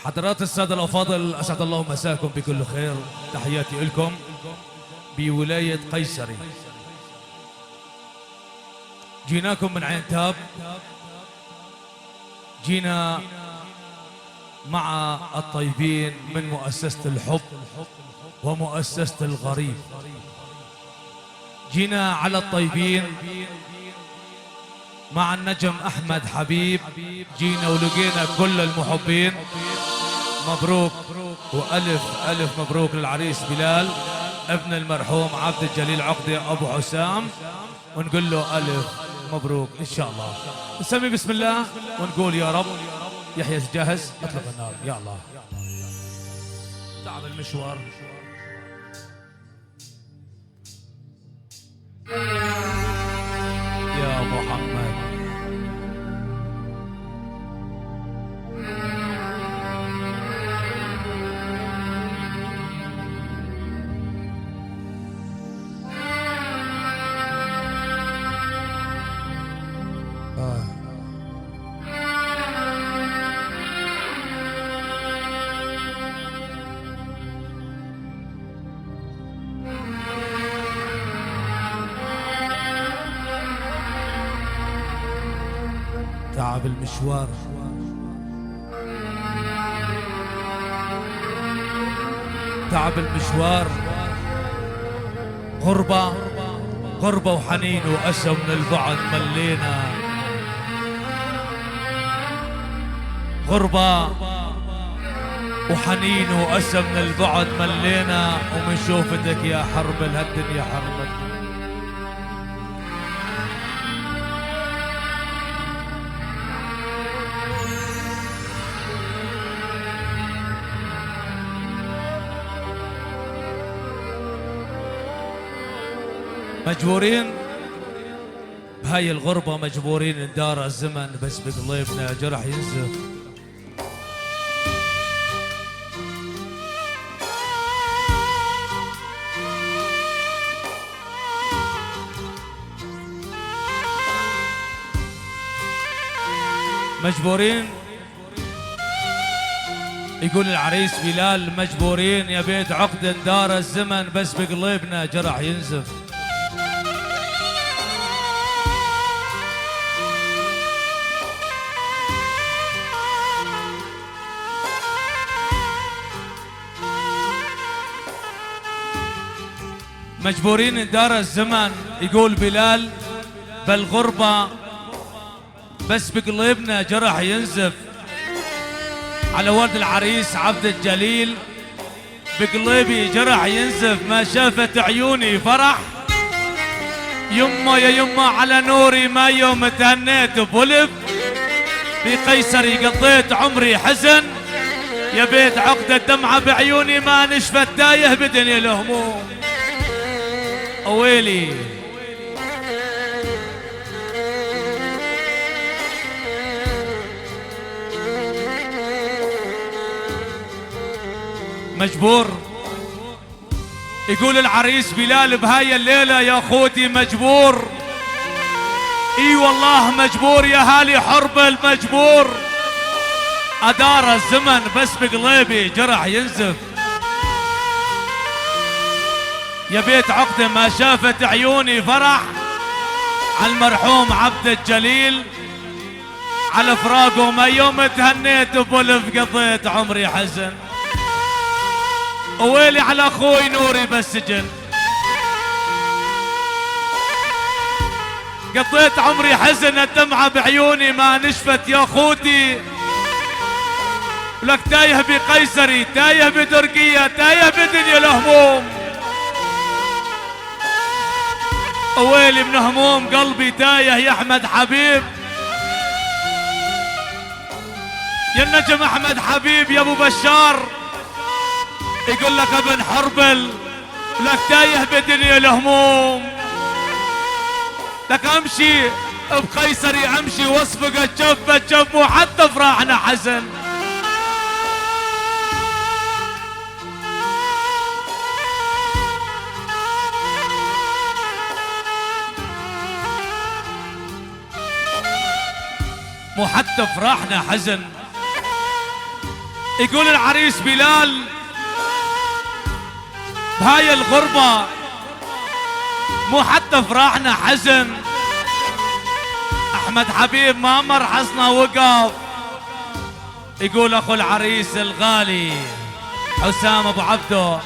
حضرات السادة الأفاضل، أسعد الله مساكم بكل خير. تحياتي لكم بولاية قيصري. جيناكم من عين تاب، جينا مع الطيبين من مؤسسة الحب ومؤسسة الغريب. جينا على الطيبين مع النجم أحمد حبيب، جينا ولقينا كل المحبين. مبروك وألف ألف مبروك للعريس بلال ابن المرحوم عبد الجليل عقدة أبو حسام، ونقول له ألف مبروك إن شاء الله. نسمي بسم الله ونقول يا رب. يحيى جاهز؟ اطلق النار. يا الله تعب المشوار. يا محمد تعب المشوار. تعب المشوار، غربة غربة وحنين وأسى من البعد ملينا. غربة وحنين وأسى من البعد ملينا، ومن شوفتك يا حرب هالدنيا حربت. مجبورين بهاي الغربة، مجبورين ندار الزمن، بس بقليبنا جرح ينزف. مجبورين، يقول العريس بلال مجبورين يا بيت عقد ندار الزمن، بس بقليبنا جرح ينزف. مجبورين ندار الزمن، يقول بلال بالغربة، بس بقلبنا جرح ينزف. على ولد العريس عبد الجليل بقلبي جرح ينزف، ما شافت عيوني فرح. يما يا يما على نوري ما يوم تهنيت بولف، في قيصري قضيت عمري حزن، يا بيت عقدة دمعة بعيوني ما نشفت، تايه بدنيا الهموم. ويلي مجبور، يقول العريس بلال بهاي الليلة يا اخوتي مجبور. اي والله مجبور يا هالي حرب المجبور، ادار الزمن بس بقلبي جرح ينزف. يا بيت عقدة ما شافت عيوني فرح، على المرحوم عبد الجليل على فراقه ما يوم تهنيت بولف، قضيت عمري حزن. وويلي على اخوي نوري بالسجن، قضيت عمري حزن، الدمعة بعيوني ما نشفت يا اخوتي. ولك تايه بقيصري، تايه بتركيا، تايه بدنيا الهموم. ويلي من هموم قلبي تايه يا احمد حبيب، يا النجم احمد حبيب يا ابو بشار. يقول لك ابن حربل، لك تايه بدنيا الهموم. لك امشي بقيصري امشي واصفق الجف الجف، وحتى فرحنا حزن. مو حتى فرحنا حزن. يقول العريس بلال بهاي الغربة مو حتى فرحنا حزن. احمد حبيب ما مر حصنا وقف. يقول اخو العريس الغالي حسام ابو عبده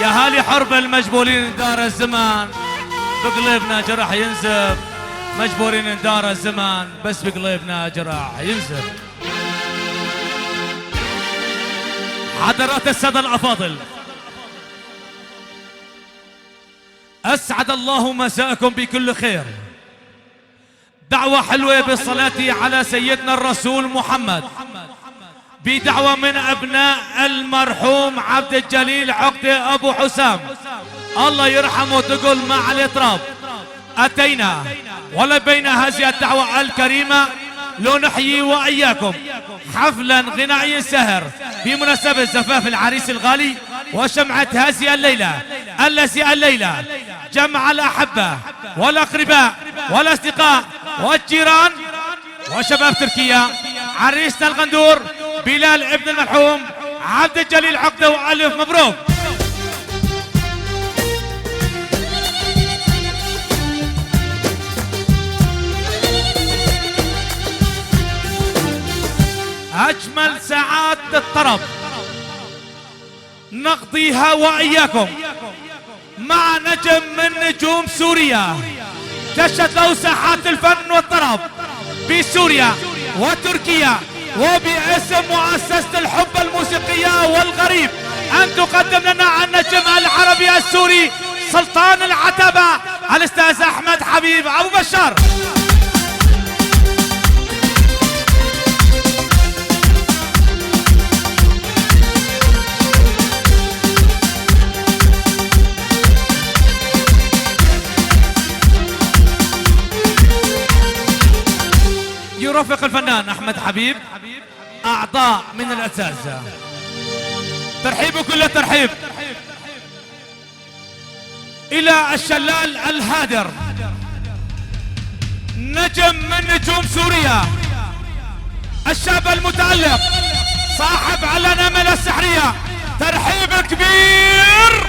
يا هالي حرب المجبورين دار الزمان بقلبنا جرح ينزف. مجبورين دار الزمان بس بقلبنا جرح ينزف. حضرات السادة الأفاضل، أسعد الله مساءكم بكل خير. دعوة حلوة بالصلاة على سيدنا الرسول محمد، بدعوة من أبناء المرحوم عبد الجليل عقدة أبو حسام الله يرحمه. تقول ما عليه تراب. أتينا ولبينا هذه الدعوة الكريمة لنحيي وإياكم حفلا غنائيا سهر بمناسبة زفاف العريس الغالي وشمعة هذه الليلة التي الليلة جمع الأحبة والأقرباء والأصدقاء والجيران وشباب تركيا. عريسنا الغندور بلال ابن المرحوم عبد الجليل عقدة وألف مبروك. أجمل ساعات الطرب نقضيها وإياكم مع نجم من نجوم سوريا تشهد له ساحات الفن والطرب بسوريا وتركيا، وباسم مؤسسة الحب الموسيقية والغريب أن تقدم لنا النجم العربي السوري سلطان العتبة الأستاذ أحمد حبيب أبو بشار. يرافق الفنان أحمد حبيب أعضاء من الأساتذة. ترحيب وكل ترحيب إلى الشلال الهادر نجم من نجوم سوريا، الشاب المتألق صاحب على السحرية. ترحيب كبير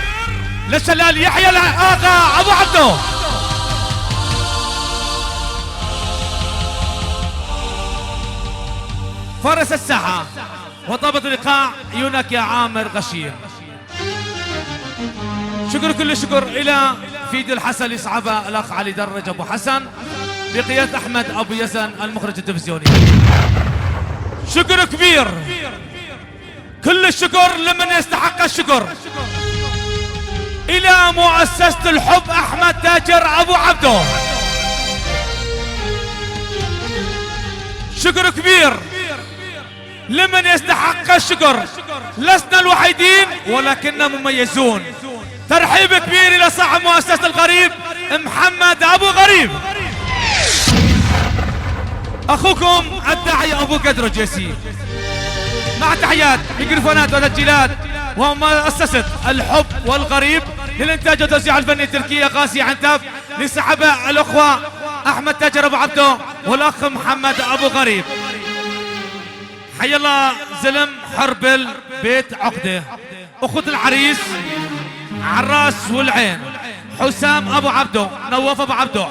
للشلال يحيى الآغا أبو عبده. فرس الساحة وضابط اللقاء عيونك يا عامر غشيم. شكر كل شكر إلى فيديو الحسن يصعبه الأخ علي درج أبو حسن بقيادة أحمد أبو يزن المخرج التلفزيوني. شكر كبير، كل الشكر لمن يستحق الشكر، إلى مؤسسة الحب أحمد تاجر أبو عبده. شكر كبير لمن يستحق الشكر، لسنا الوحيدين ولكننا مميزون. ترحيب كبير الى صاحب مؤسسة الغريب محمد ابو غريب. اخوكم الداعية ابو قدر جيسي مع تحيات ميكروفونات وتسجيلات ومؤسسة الحب والغريب للانتاج والتوزيع الفني التركية قاسي عنتاب لصحباء الاخوة احمد تاجر ابو عبده والاخ محمد ابو غريب. حي الله زلم حرب البيت عقدة. اخوة العريس عراس والعين حسام ابو عبده، نواف ابو عبده،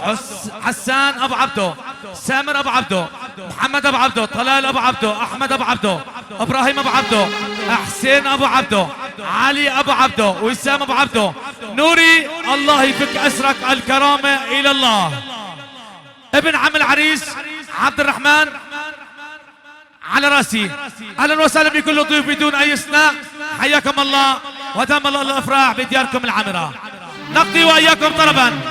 حسان ابو عبده، سامر ابو عبده، محمد ابو عبده، طلال ابو عبده، احمد ابو عبده، ابراهيم ابو عبده، حسين ابو عبده، علي ابو عبده، وسام ابو عبده. نوري الله يفك اسرك الكرامة الى الله. ابن عم العريس عبد الرحمن على راسي. اهلا وسهلا بكل ضيوف بدون اي استثناء، حياكم الله ودام الله الافراح بدياركم العامره. نقضي واياكم طربا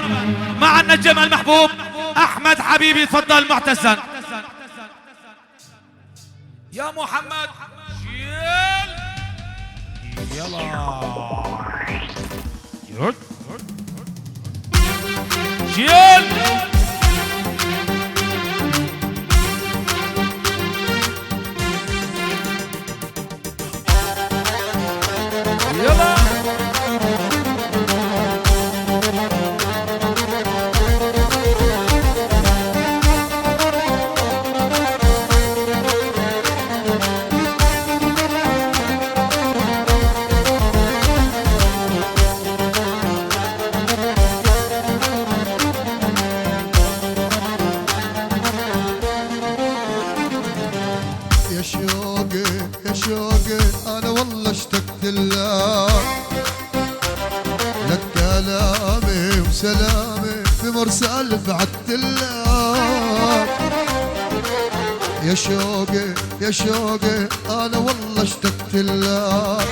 مع النجم المحبوب احمد حبيبي. تفضل معتزا يا محمد. شيل يلا شيل يلا يا شوقي انا والله اشتقت لك كلامي وسلامي بمرسال بعت لك يا شوقي يا شوقي انا والله اشتقت لك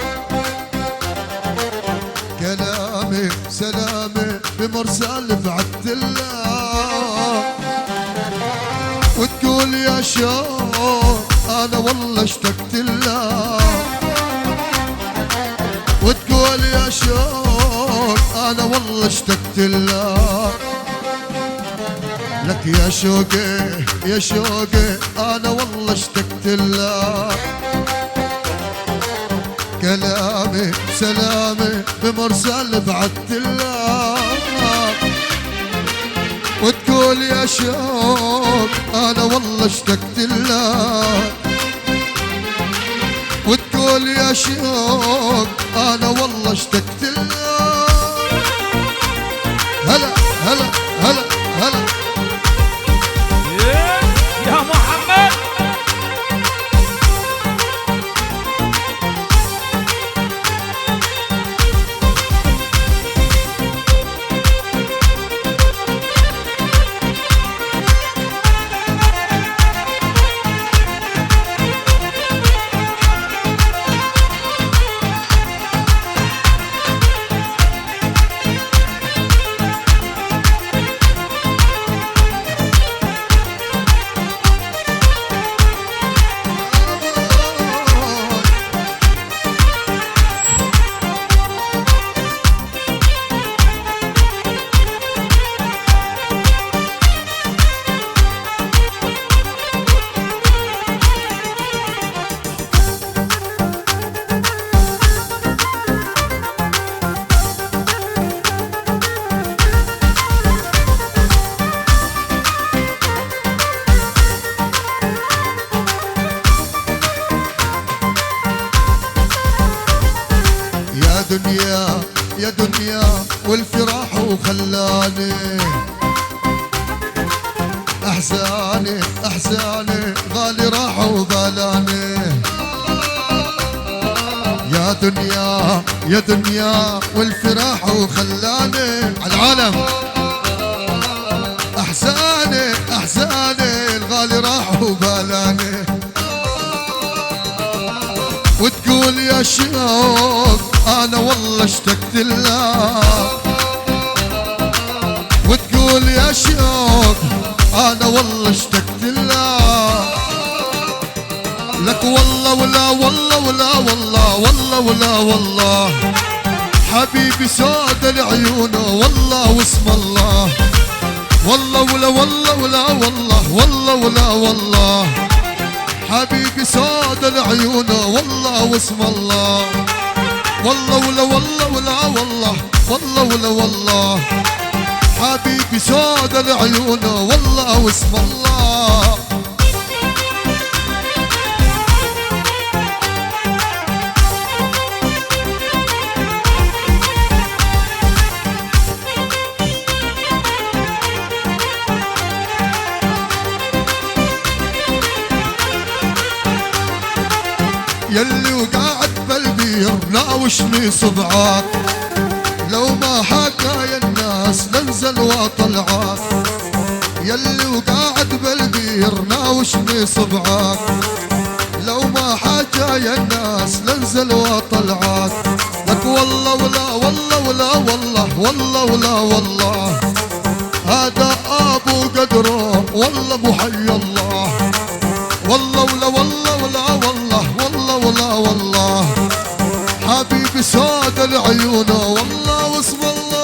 كلامي سلامي بمرسال بعت لك وتقول يا شوق انا والله اشتقت لك وتقول يا شوق انا والله اشتقت لك يا شوقي يا شوقي انا والله اشتقت لك كلامي سلامي بمرسال بعت لك وتقول يا شوق انا والله اشتقت لك وتقول يا شوق انا والله اشتقت لك هلا هلا هلا هلا يا محمد دنيا يا دنيا والفراح وخلاني احزاني احزاني غالي راح وبالاني يا دنيا يا دنيا والفراح وخلاني عالعالم احزاني احزاني الغالي راح وبالاني وتقول يا شوق انا والله اشتقت لك وتقول يا شوق انا والله اشتقت لك والله ولا والله ولا والله والله ولا والله حبيبي سود العيون والله واسم الله والله ولا والله ولا والله والله ولا والله حبيبي سود العيون والله واسم الله والله ولا والله ولا والله والله ولا والله حبيبي سود العيون والله واسم الله يلي وقاعد بقلبي يناوشني صبعك لو ما حكى الناس ننزل واطلعك يلي وقاعد بقلبي يناوشني صبعك لو ما حكى الناس ننزل واطلعك لك والله ولا والله ولا والله والله ولا والله هذا ابو قدره والله ابو حي الله والله ولا والله ولا والله والله ولا والله حبيبي سود العيون والله واسم الله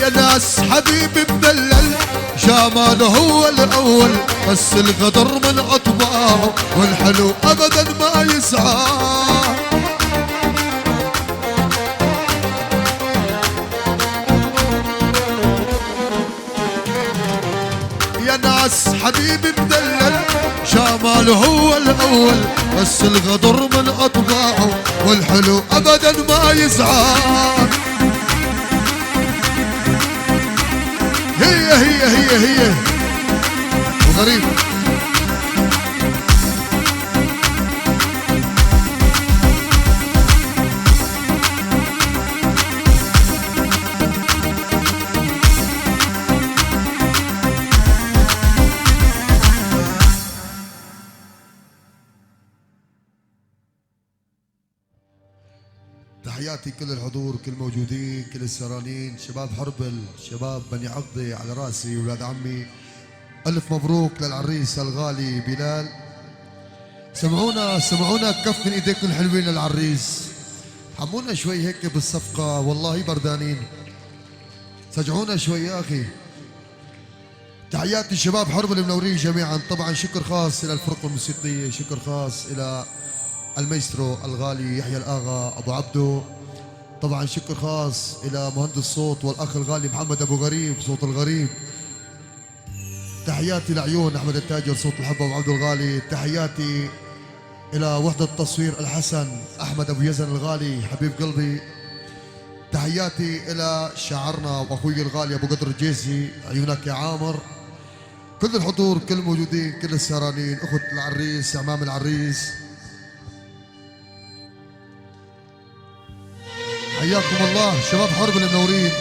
يا ناس حبيبي مدلل جماله هو الأول بس الغدر من أطباعه والحلو أبدا ما يسعى يا ناس حبيبي مدلل الأول، بس الغدر من أطباعه والحلو أبدا ما يزعل. هي وغريب. تحياتي كل الحضور، كل الموجودين، كل السهرانين، شباب حربل، شباب بني عقدي على راسي ولاد عمي. ألف مبروك للعريس الغالي بلال. سمعونا كف من ايديكم الحلوين للعريس. حمونا شوي هيك بالصفقة، والله بردانين. سجعونا شوي يا أخي. تحياتي شباب حربل المنورين جميعا. طبعا شكر خاص إلى الفرقة الموسيقية، شكر خاص إلى المايسترو الغالي يحيى الآغا أبو عبدو. طبعا شكر خاص إلى مهندس الصوت والأخ الغالي محمد أبو غريب صوت الغريب. تحياتي لعيون أحمد التاجر صوت الحبة أبو عبد الغالي. تحياتي إلى وحدة التصوير الحسن أحمد أبو يزن الغالي حبيب قلبي. تحياتي إلى شاعرنا وأخوي الغالي أبو قدر الجيسي عيونك يا عامر. كل الحضور، كل الموجودين، كل السهرانين، أخت العريس، أعمام العريس، حياكم الله شباب حرب المنورين.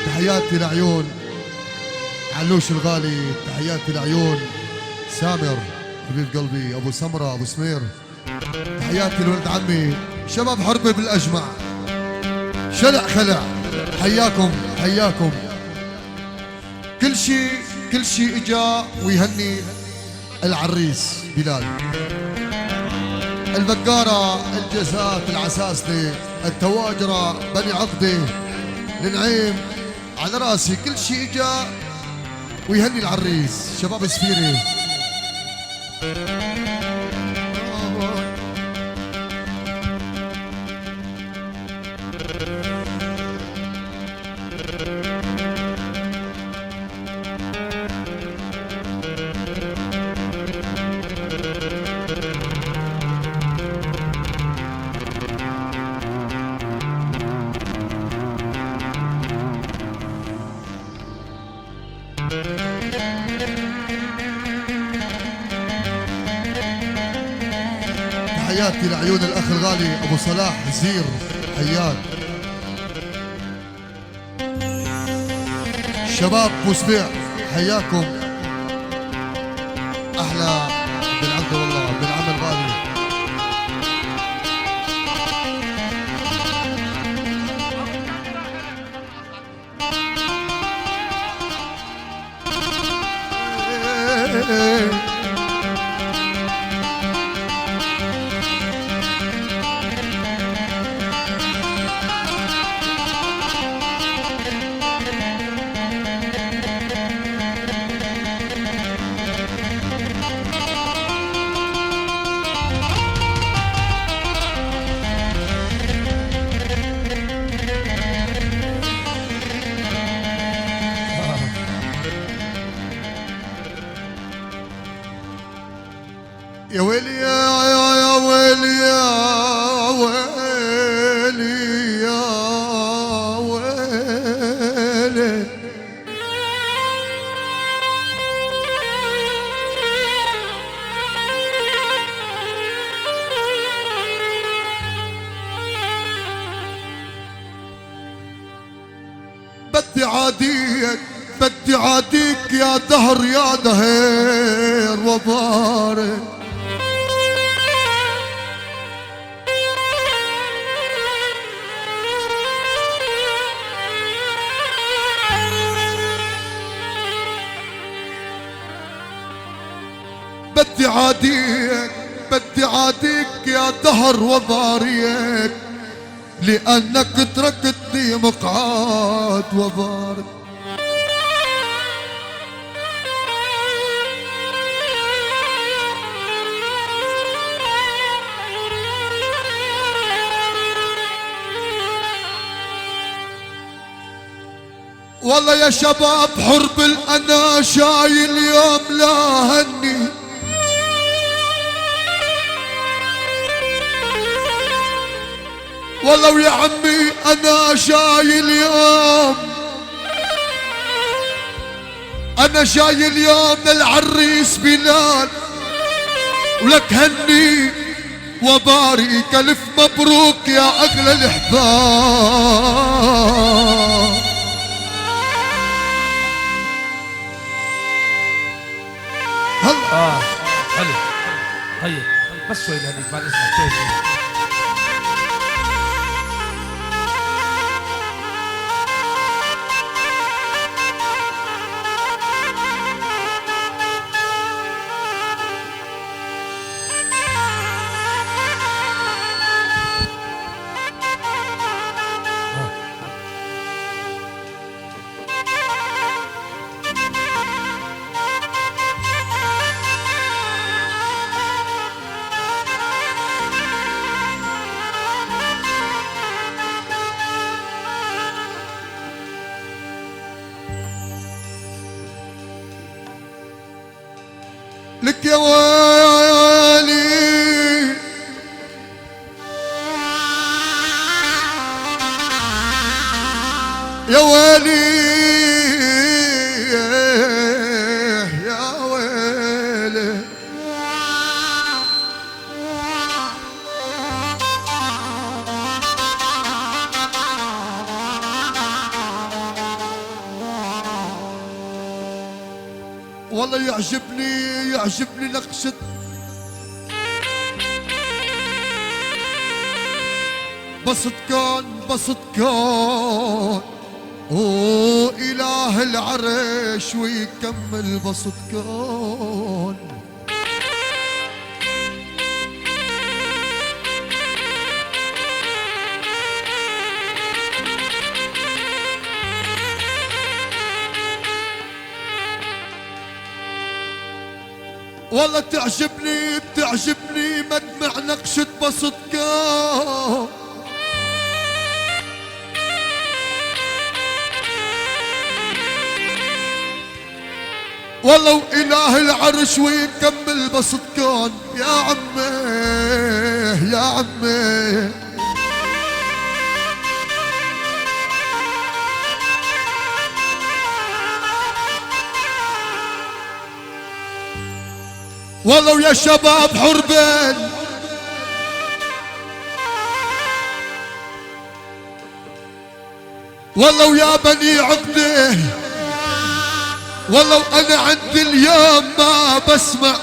تحياتي لعيون علوش الغالي، تحياتي لعيون سامر حبيب قلبي، ابو سمره، ابو سمير. تحياتي لولد عمي شباب حربي بالاجمع، شلع خلع. حياكم. كل شيء اجا ويهني العريس بلال. البقارة، الجسات، العساسلة، التواجرة، بني عقدة، النعيم، على راسي كل شيء اجا ويهني العريس. شباب سفيري تحياتي لعيون الأخ الغالي أبو صلاح زير، حياك. شباب بوسبيع حياكم. أحلى بالعبد والله بالعم الغالي. يا ويلي يا ويلي يا ويلي يا ويلي. بدي عاديك يا دهر يا دهر وبارك. بدي عاديك يا دهر وباريك، لأنك تركتني مقعد وبارك. والله يا شباب حرب انا شايل يوم لا هني، والله ويا عمي انا شايل يوم، انا شايل يوم للعريس بلال، ولك هني وبارك الف مبروك يا اغلى الاحباب. هلا حلو طيب بس شوي لهذيك بعد اسمك شوي. لك يا ويلي يا ويلي يا ويلي، والله يعجبني نقشة بسط كون وإله العرش ويكمل بسط كون. والله بتعجبني مدمع نقشة بسط كون، والله وإله العرش ويكمل بسط كون. يا عمي يا عمي والله ويا شباب حربين، والله ويا بني عقده، والله وانا عندي اليوم ما بسمع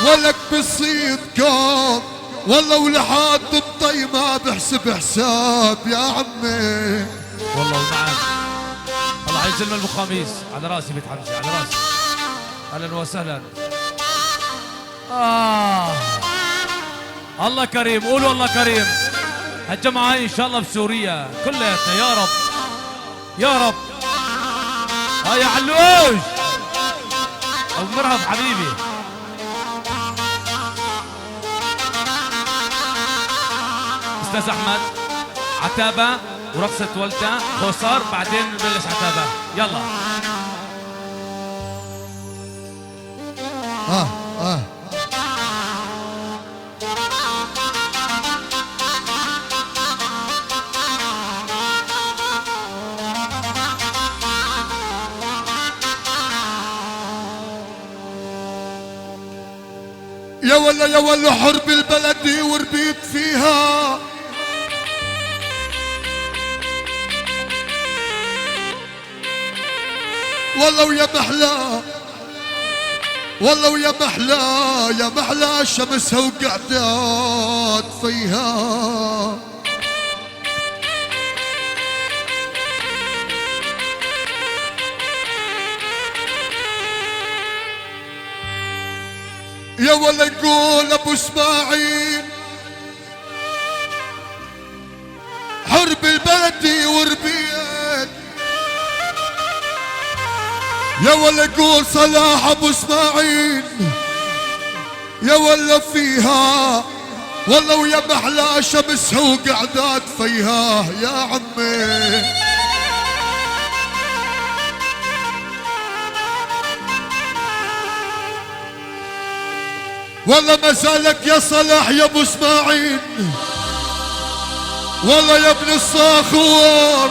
ولك بصيد كوم، والله ولحد الطي ما بحسب حساب. يا عمي والله ونعم الله يجزل ابو خميس على راسي بيت حمزه على راسي. اهلا وسهلا. الله كريم قولوا الله كريم. هالجمعة هاي ان شاء الله بسوريا كلياتنا يا رب يا رب. يا علوش ابو مرهف حبيبي. استاذ احمد عتابة ورقصة ولتا خوصار بعدين نبلش عتابة يلا. يا ولا حرب البلد وربيت فيها، والله ويا محلى والله ويا محلى يا محلى شمسها وقعدات فيها. يا ولا يقول ابو اسماعيل حرب البلد وربيت، يا ولا يقول صلاح ابو اسماعيل يا ولا فيها، والله ويا محلى شمسها وقعدات فيها. يا عمي والله ما زالك يا صلاح يا ابو اسماعيل، والله يا ابن الصاخور،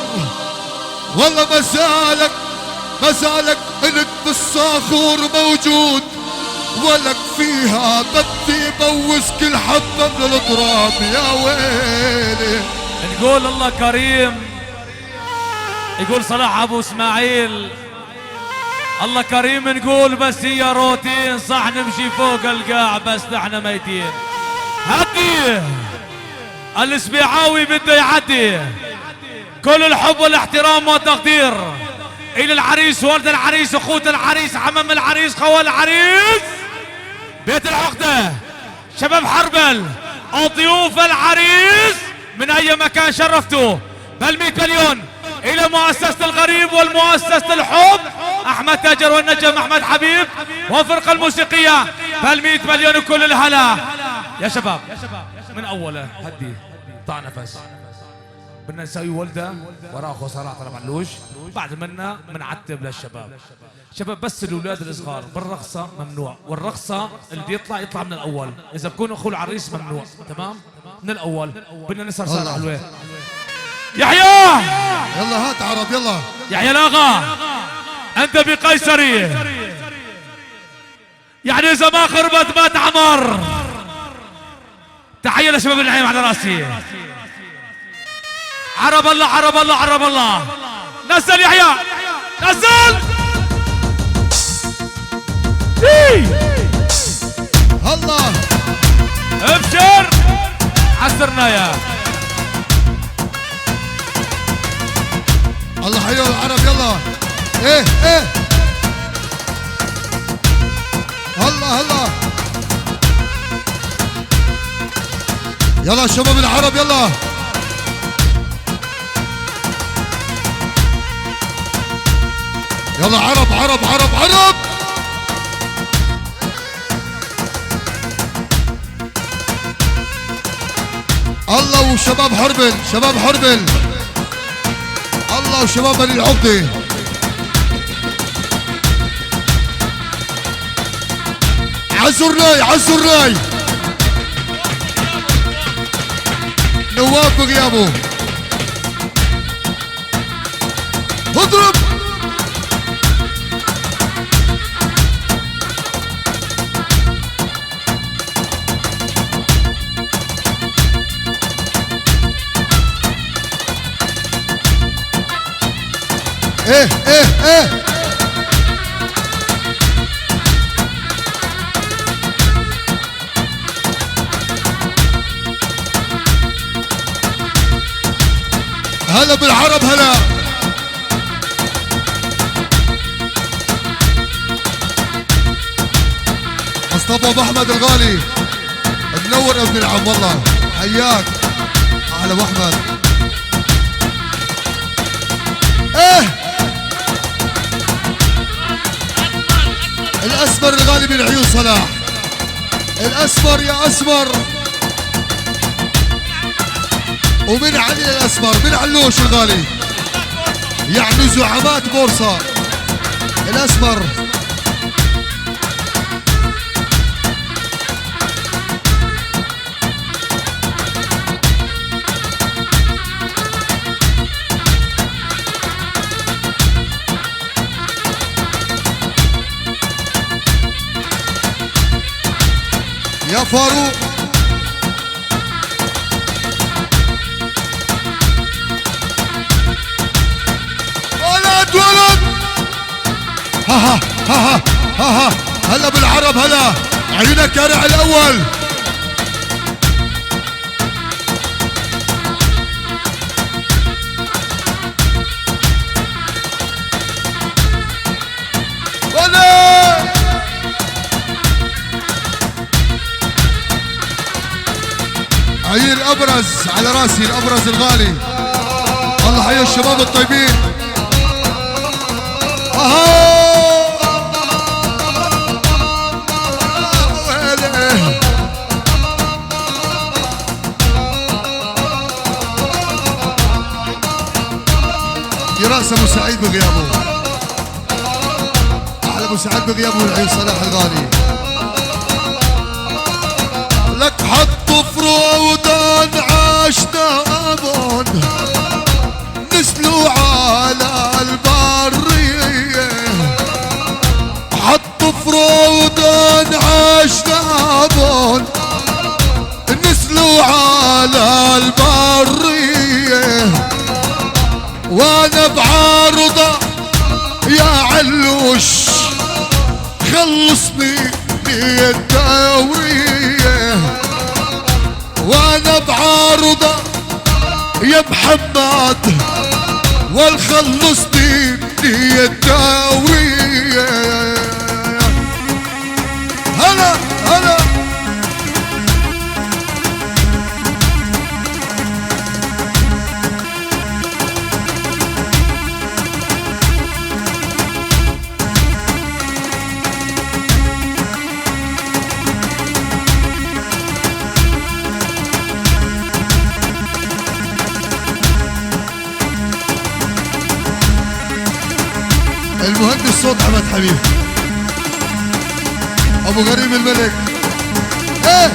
والله ما زالك انت بالصاخور موجود، ولك فيها بدي بوس كل حبة من التراب يا ويلي. نقول الله كريم، يقول صلاح ابو اسماعيل الله كريم، نقول بس هي روتين، صح نمشي فوق القاع بس نحن ميتين. هدي السبيعاوي بده يعدي، كل الحب والاحترام والتقدير الى العريس، ولد العريس، اخوة العريس، عمام العريس، خوال العريس، بيت العقدة، شباب حربل، ضيوف العريس من اي مكان شرفتوا بل 100 مليون الى مؤسسة الغريب والمؤسسة الحب احمد تاجر والنجم احمد حبيب والفرقة الموسيقية بل 100 مليون وكل الهلا. يا شباب من اوله هدي طع نفس، بدنا نسوي ولده وراه اخو صلاح طلب علوش، بعد منا بنعتب للشباب. شباب بس الاولاد الصغار بالرقصه ممنوع، والرقصه اللي يطلع من الاول، اذا بكون اخو العريس ممنوع، تمام؟ من الاول بدنا نسهر سهره حلوه. يحيى يلا هات عرب يلا. يحيى الاغا انت بقيصري، يعني اذا ما خربت ما تعمر. تحيه لشباب النعيم على راسي. عرب الله عرب الله عرب الله. نزل يحيى نزل. الله ابشر عسرنا يا الله. حيوا العرب يلا. ايه الله يلا شباب العرب يلا. يلا عرب عرب عرب عرب. الله وشباب حربل، شباب حربل، الله وشباب بني العقدة. عزرناي عزرناي نواف بغيابه. اضرب. ايه هلا بالعرب هلا. مصطفى ابو احمد الغالي منور ابن العم والله، حياك. اهلا ابو احمد. الاسمر الغالي من عيون صلاح، الاسمر يا اسمر، ومن علي الاسمر من علوش الغالي، يعني زعمات بورصة الاسمر. يا فاروق ولد ها هلا بالعرب هلا. عيونك يا رع الاول. عيل الابرز على راسي، الابرز الغالي. الله حي الشباب الطيبين. يا راس ابو سعيد بغيابه، احلى ابو سعيد بغيابه العين صلاح الغالي. لك حط فرودان عاشنا أمان نسلوا على البرية حط فرودان عاشنا أمان نسلوا على البرية وانا بعارضة يا علوش خلصني من الدورية وانا بعارضة يا محمد والخلصني من الدورية هلا هلا المهندس صوت احمد حبيب ابو غريب الملك ايه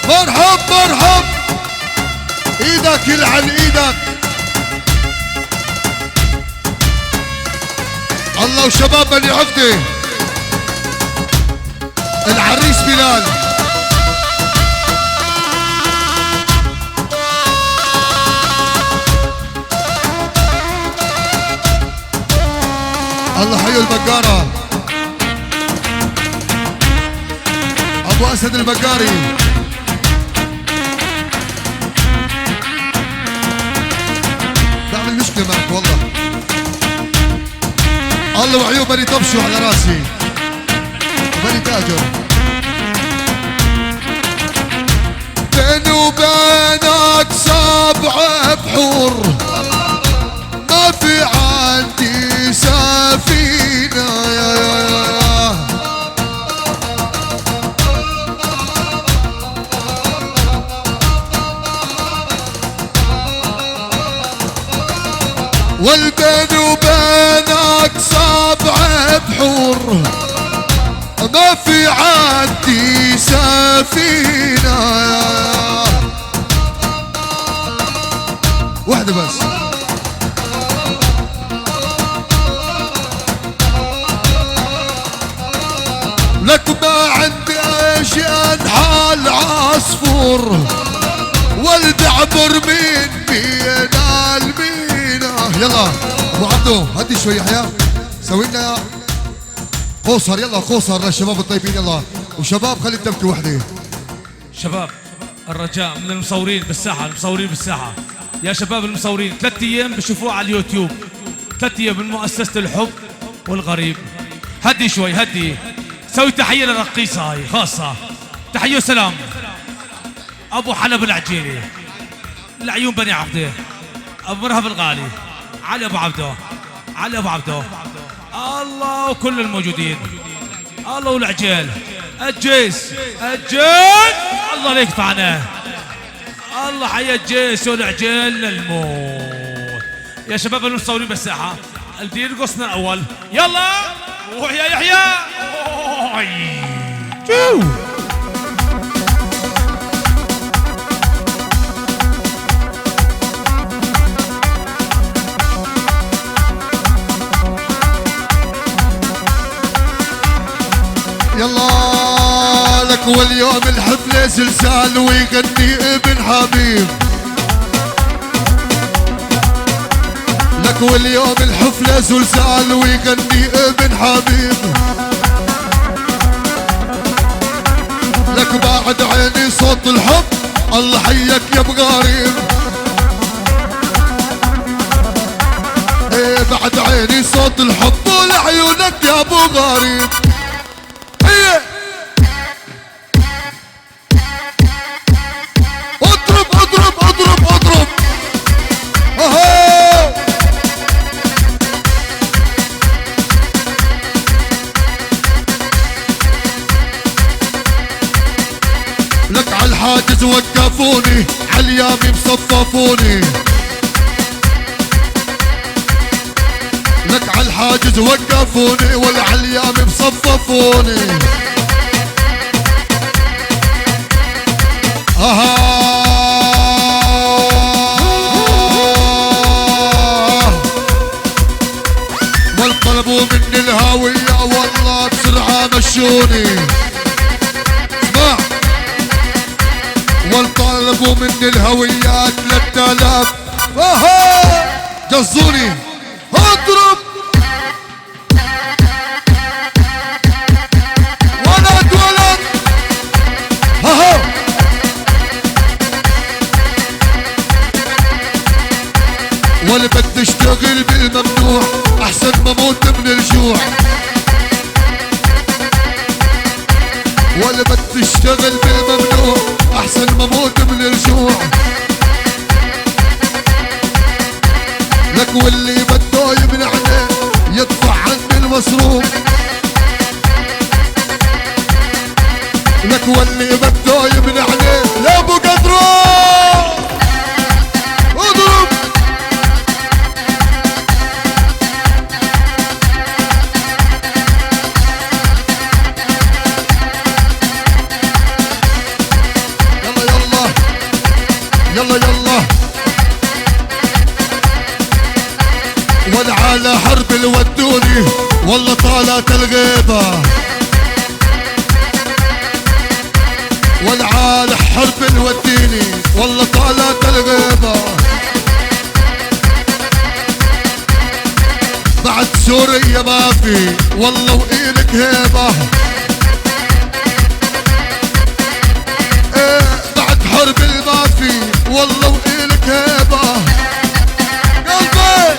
مرحب مرحب ايدك يلعن ايدك الله وشباب بني عقدة العريس بلال الله حي البقارة ابو اسد البقاري بعمل مشكلة معك والله الله وعيوب بني طبشوا على راسي بني تاجر بيني وبينك 7 بحور ما في عندي سفينة يا والبين وبينك 7 بحور ما في عندي سفينة واحدة بس لك ما عندي ايش انحال عصفور ولد عبر من بين المينا يلا ابو عبدو هدي شوي يحيى سوي لنا قوصر يلا قوصر للشباب الطيبين يلا وشباب خلي الدبكه وحده شباب الرجاء من المصورين بالساحه المصورين بالساحه يا شباب المصورين 3 ايام بشوفوه على اليوتيوب 3 ايام من مؤسسه الحب والغريب هدي شوي هدي سوي تحيه للرقيصه هاي خاصه تحيه وسلام ابو حلب العجيلي العيون بني عبده ابو مرهب الغالي علي ابو عبده علي ابو عبده الله وكل الموجودين الله والعجيل الجيس الجيل الله ليك فعناه الله حيا الجيس والعجيل للموت يا شباب المصورين بالساحه اللي يرقصنا الاول يلا روح يا يحيى يلا لك واليوم الحفلة زلزال ويغني ابن حبيب لك واليوم الحفلة زلزال ويغني ابن حبيب لك بعد عيني صوت الحب الله حيك يا ابو غريب ايه بعد عيني صوت الحب ولعيونك يا ابو غريب اضرب اضرب اضرب اضرب عالحاجز وقفوني عاليامي مصففوني لك عالحاجز وقفوني والعاليامي مصففوني والطلبوا مني الهاوية والله بسرعة مشوني اسمع والطلبوا مني الهوية 3000 جزوني اضرب ولد ولا بدي اشتغل بالممنوع احسن ما موت من الجوع ولا بدي اشتغل بالممنوع احسن ما موت من الجوع لك واللي بده يمنعني يدفع عني المصروف لك واللي بده يمنعني يا ابو قدرو اضرب يلا يلا والعالى حرب الودوني والله طالت الغيبة والعالى حرب الوديني والله طالت الغيبة بعد سوريا ما في والله وإلك هيبة بعد حرب ما في والله وإلك هيبة قلبي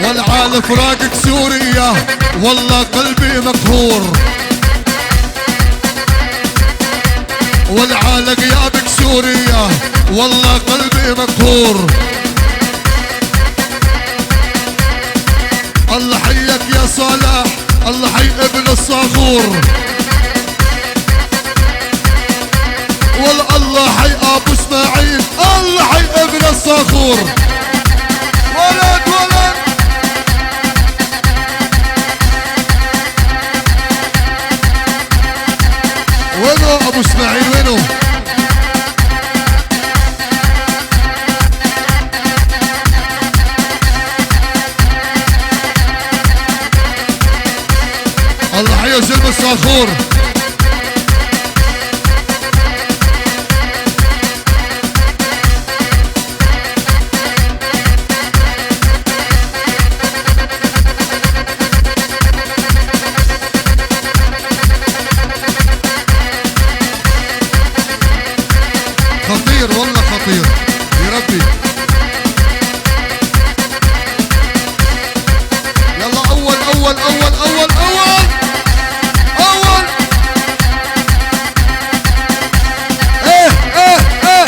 والعالى فراقك سوريا والله قلبي مقهور والعالى غيابك سوريا والله قلبي مقهور الله حيك يا صالح الله حي ابن الصاغور والله حي ابو اسماعيل الله حي ابن الصاغور ولد ولد وينو ابو اسماعيل وينو الله حي زلمة الصاخور خطير والله خطير يا ربي يلا اول اول اول اول اول اول ايه ايه ايه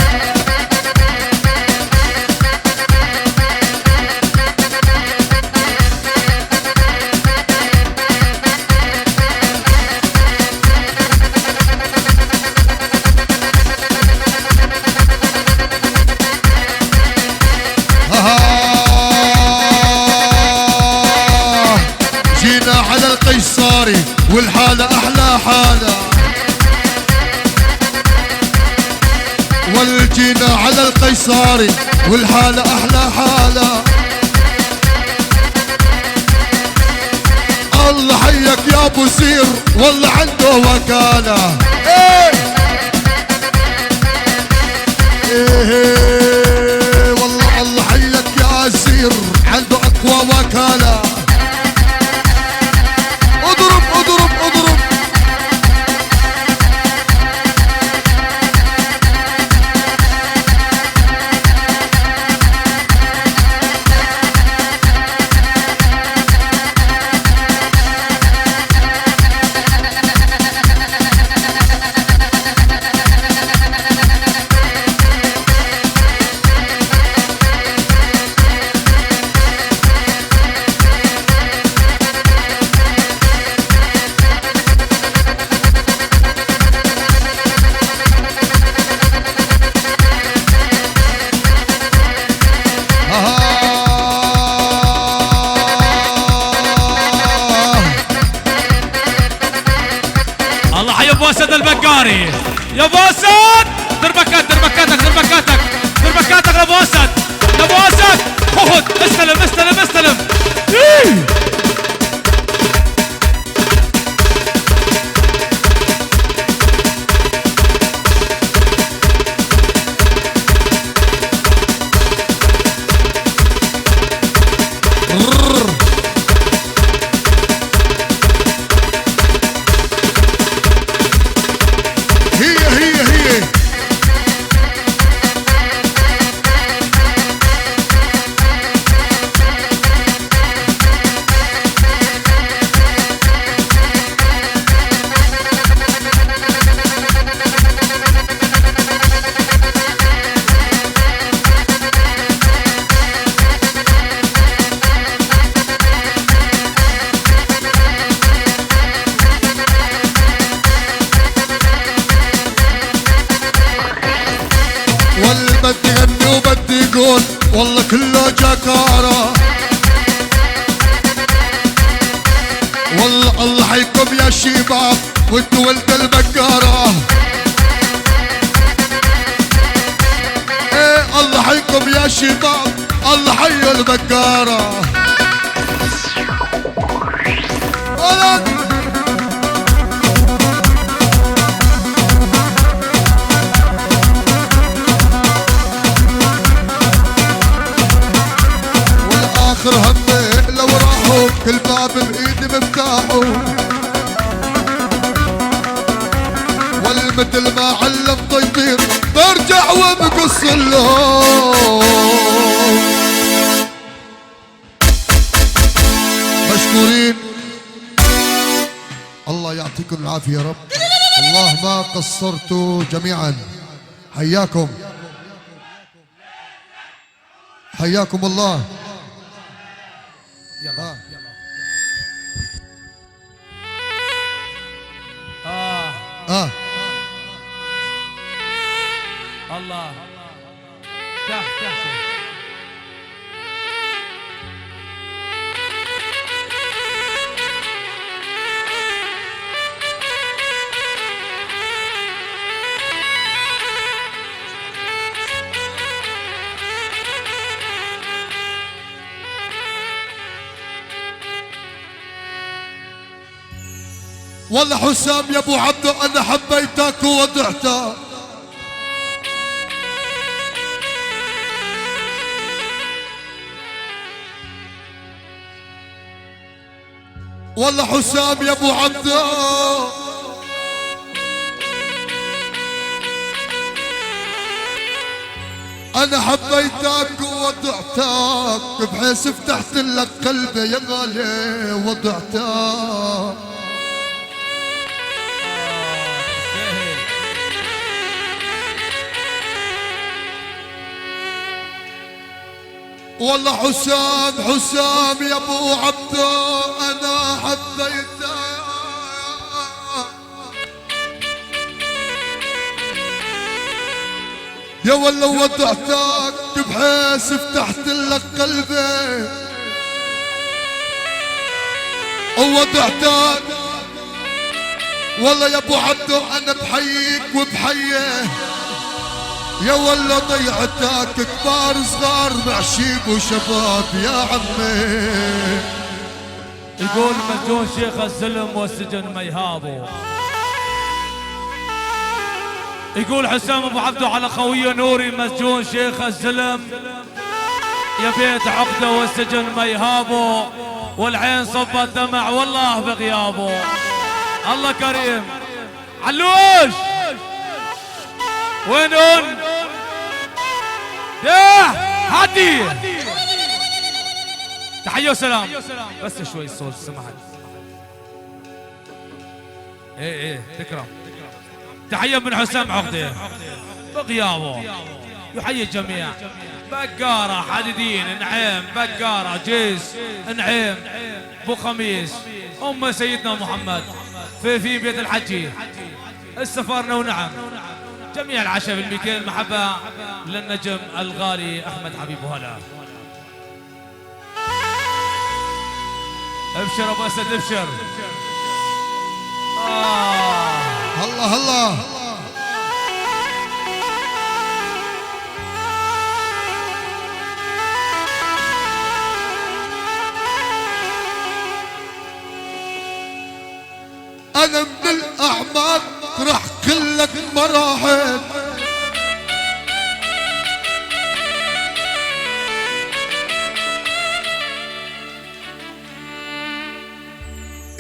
جينا على القيصاري والحالة أحلى حالة والجينا على القيصاري والحالة أحلى حالة الله حيك يا أبو سير والله عنده وكالة إيه إيه والله الله حيك يا سير عنده أقوى وكالة اضرب اضرب اضرب بكاري يا ابو اسد. دربكاتك يا ابو اسد، يا ابو اسد. خذ استلم. بدي غني وبدي قول والله كله جكارة. والله الله حيكم يا شباب وانتو ولد البقارة. ايه الله حيكم يا شباب، الله حي البقارة. همي لو راحوا كل باب بايدي مفتاحه. والمثل ما علم طيبين برجع وبقص اللون. مشكورين، الله يعطيكم العافية يا رب. الله ما قصرتوا جميعا. حياكم الله. يلا الله تحت والله حسام يا ابو عبده انا حبيتك ووضعتك. والله حسام يا ابو عبده انا حبيتك ووضعتك بحيث فتحت لك قلبي يا غالي وضعتك. والله حسام يا ابو عبده انا حبيتك. يا والله وضعتك بحيث فتحت لك قلبي ووضعتك. والله يا ابو عبده انا بحييك وبحيه. يا والله ضيعتك كبار صغار مع شيب وشباب يا عمي. يقول مسجون شيخ السلم والسجن ما يهابوا. يقول حسام ابو عبده على خويه نوري مسجون شيخ السلم يا بيت عقده والسجن ما يهابوا. والعين صبت دمع والله بغيابه. الله كريم. علوش وينون يا هادي. تحية وسلام. بس شوي الصوت سمحت. ايه تكرم. تحية من حسام عقده بغيابه. يحيي الجميع. بقارة حديدين نعيم، بقارة جيس نعيم، بو خميس ام سيدنا محمد في بيت الحجي السفارنا ونعم. جميع العشاء بالميكين محبة للنجم الغالي أحمد حبيب وهلا. ابشر أبو أسد ابشر. الله الله. انا من الاعمال راح كلك مراحل،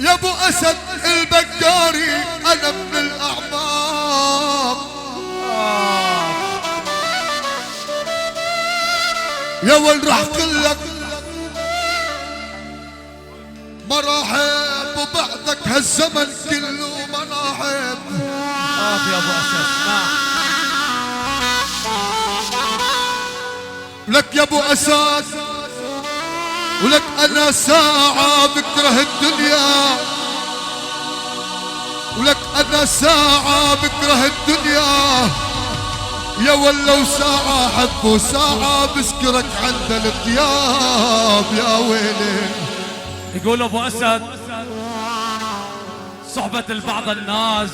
يا ابو اسد البقاري انا من الاعمار، يا ول راح كلك مراحب وبعدك هالزمن كله مراحب. يا ابو اسد لك يا ابو اسد ولك انا ساعة بكره الدنيا، ولك انا ساعة بكره الدنيا، يا ولو ساعة احب وساعة بسكرك عند الطياب يا ويلي. يقول ابو اسد صحبة البعض الناس،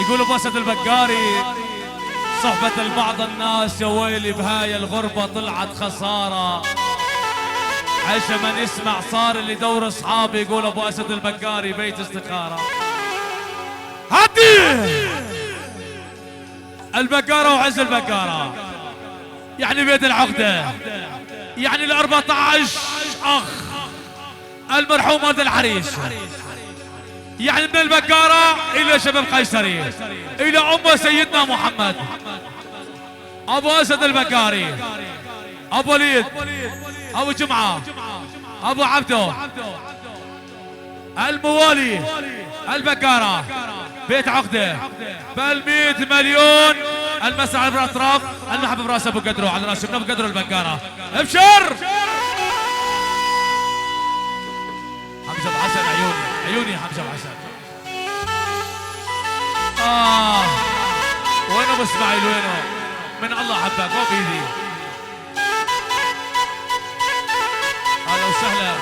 يقول ابو اسد البقاري صحبة البعض الناس يا ويلي بهاي الغربة طلعت خسارة. عيشة من يسمع صار اللي دور اصحابي. يقول ابو اسد البقاري بيت استخارة. هدي البقارة وعز البقارة يعني بيت العقدة، يعني ال 14 اخ المرحوم ولد العريس، يعني من البقارة الى شباب قيصري الى امه سيدنا محمد. ابو اسد البقاري، ابو وليد، ابو جمعة، ابو عبده، الموالي، البقارة، بيت عقدة بل 100 مليون. المسرح على الاطراف، المحبة براس ابو قدرو على راس ابو قدرو البقارة. ابشر حمزة ابو حسن، عيوني يا حمزة ابو حسن. وين ابو اسماعيل وينه؟ من الله حبك مو بايدي. اهلا وسهلا.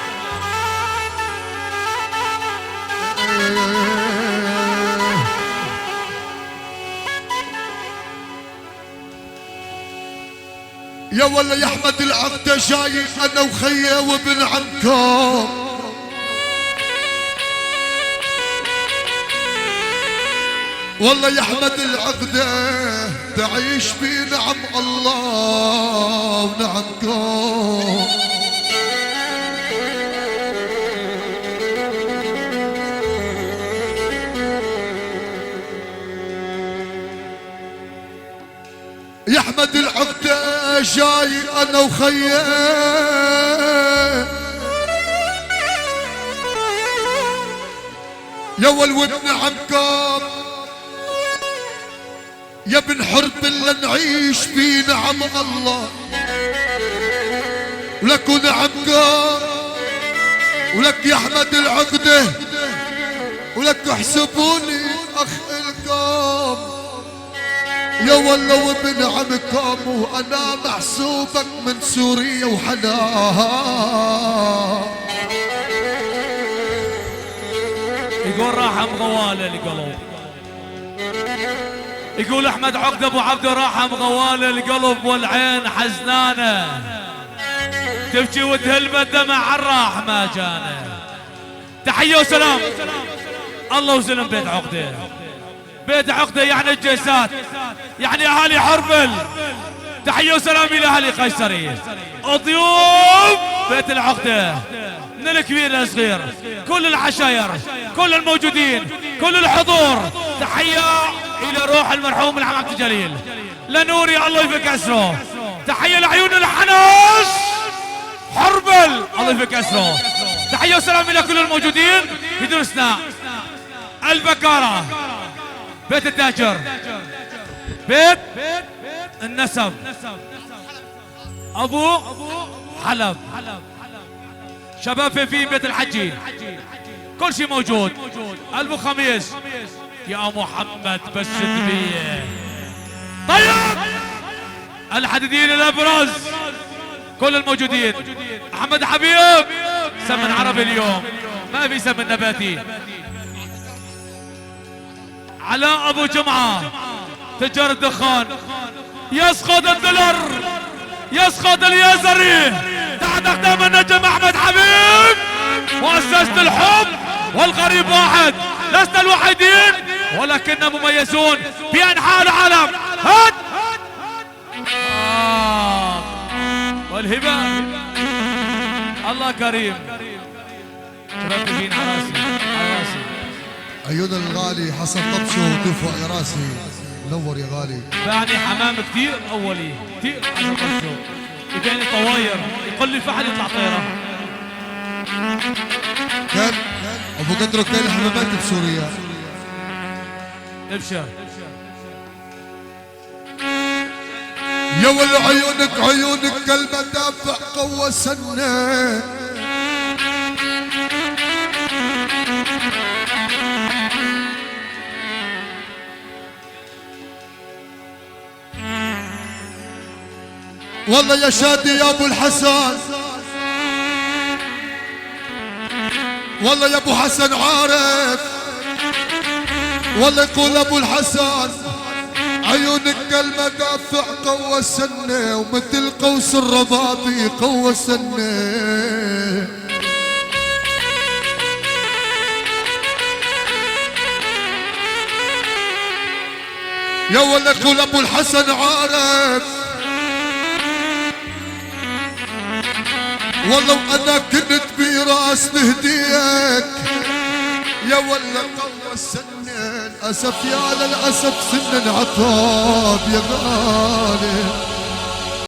يا ولا يا احمد العقدة جاي انا وخيه وابن عمكم، والله يا احمد العقدة تعيش بنعم الله ونعمكم. يا احمد العقدة جاي انا وخيه يا ول وابن عمكم، يا ابن حرب اللي نعيش في نعم الله، ولك ونعمكم، ولك يا احمد العقدة، ولك احسبوني اخ الكم، يا والله وابن عمكم وانا محسوبك من سوريا وحنان. يقول راح مغواله القلب، يقول احمد عقدة ابو عبده راح مغواله القلب والعين حزنانه، تبكي وتهلب الدمع عالراح ما جانا. تحيه وسلام. الله وسلم بيت عقدة، بيت عقدة يعني الجيسات، يعني اهالي حربل. تحيه وسلام الى اهالي قيصري، ضيوف بيت العقدة من الكبير للصغير، كل العشاير، كل الموجودين، كل الحضور. تحيه الى روح المرحوم العم عبد الجليل لنوري الله يفك اسره. تحيه لعيون الحناش حربل الله يفك اسره. تحيه وسلام الى كل الموجودين بدون استثناء. البقارة بيت التاجر، بيت النسب، ابو حلب، شباب في بيت الحجي، كل شيء موجود. البو خميس يا محمد بس تبيه. طيب الحديدين الابرز كل الموجودين. احمد حبيب سمن عربي اليوم، ما في سمن نباتي. علاء ابو جمعة تجار الدخان، يسقط الدلر، يسقط اليزري تحت اقدام النجم احمد حبيب. مؤسسة الحب والغريب واحد، لسنا الوحيدين ولكننا مميزون في انحاء العالم. هات والهبة الله كريم. ترتبين على راسي على راسي. عيون الغالي حسن طبشه وتفوق يا راسي، نور يا غالي. باعني حمام كثير اولي كثير حسن طبشه، اجاني طواير يقول لي فحل يطلع طيران. كان ابو قدره كان حمامات بسوريا. ابشر يا ول عيونك عيونك كالمدافع قوة سنة، والله يا شادي يا ابو الحسن، والله يا ابو حسن عارف، والله يقول ابو الحسن عيونك كالمدافع قوة سنة، ومثل قوس الربابي قوة سنة. يا ولا يقول ابو الحسن عارف، والله وانا كنت براس نهديك. يا ولا قوة السنين، اسف يا للاسف سن عطاب يا غالي.